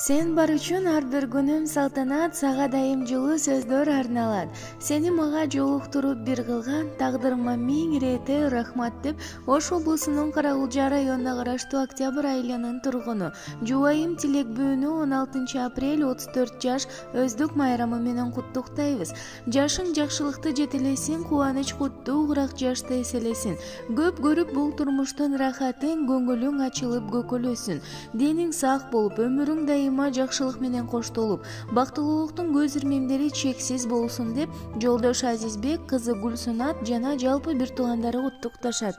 Сен бар үчүн ар бир күнүм салтанат, сага дайым жылуу сөздөр арналат. Сени мага жолуктуруп бир кылган тагдырыма миң ирете рахмат деп Ош облусунун Карагулжа районуна караштуу Октябрь айылынын тургуну Жубайым Тилек Бүүнү 16 апрель 34 жаш өздүк майрамы менен куттуктайбыз. Жашың жакшылыкты жетелесин, кубаныч куттуу курак жашты эселесин. Көп көрүп бул турмуштун рахатын, көңүлүң ачылып көкөлөсүн. Дениң сак болуп, өмүрүң дайыма жакшылык менен коштолуп, бактылуулуктун көз ирмемдери чексиз болсун деп Жолдош Азизбек кызы Гүлсунат жана жалпы бир туугандары куттукташат.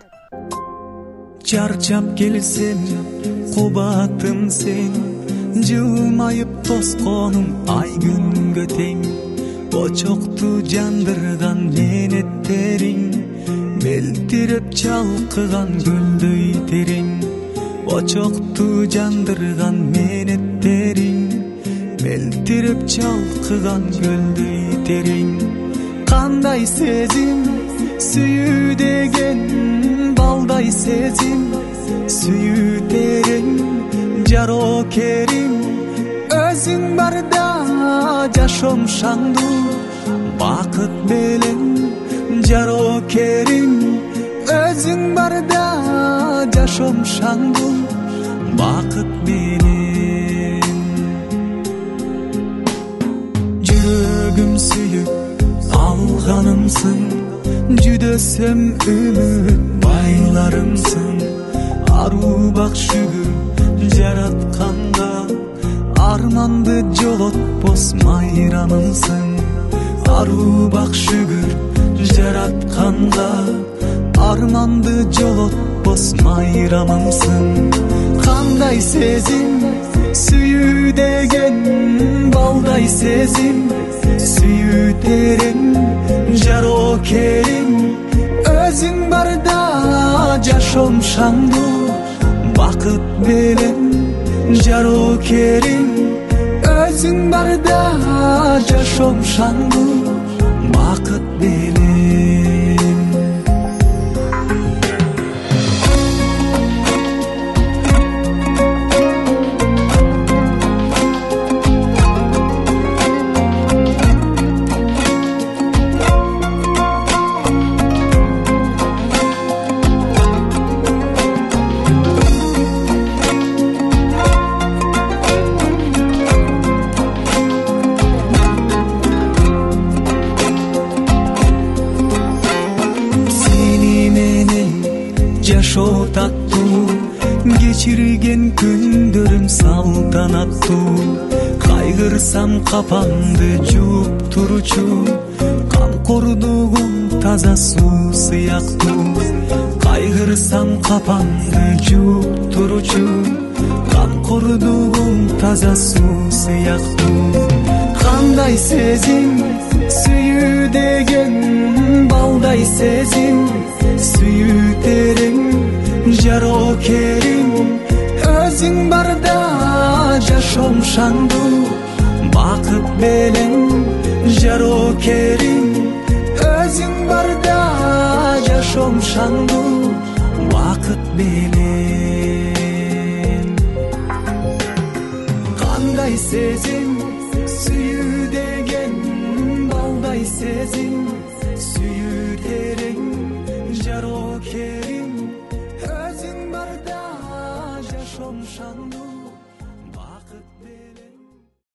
Чарчап келсем, кубатым сен, жылмайып тосконум ай күнгө тең. Очокту жандырган менеттериң, мелтиреп чалкыган көлдөй терең. Очокту жандырган менеттериң, мелтиреп чалкыган көлдөй терең. Кандай сезим, сүйүү деген, балдай сезим, сүйүү терең. Жарокерим, өзүң барда жашоом шаңдуу, бакыт белең. Жарокерим, өзүң барда жашоом шаңдуу, бакыт менен. Жүрөгүм сүйүп алганымсың, жүдөсөм үмүт байларымсың. Аруу бак шүгүр жаратканга, арманды жолотпос майрамымсың. Аруу бак шүгүр жаратканга, арманды жолотпос майрамымсың. Кандай сезим, сүйүү деген, балдай сезим, сүйүү терең. Жарокерим, өзүң барда жашоом шаңдуу, бакыт белең. Жарокерим, өзүң барда жашоом шаңдуу, бакыт белең. Жашоо таттуу, кечирген күндөрүм салтанаттуу. Кайгырсам капамды жууп туручу, камкордугум таза суу сыяктуу. Кайгырсам капамды жууп туручу, камкордугум таза суу сыяктуу. Кандай сезим, сүйүү деген, балдай сезим, сүйүү терең. Жарокерим, өзүң барда жашоом шаңдуу, бакыт белең. Жарокерим, өзүң барда жашоом шаңдуу, бакыт белең. Кандай сезим,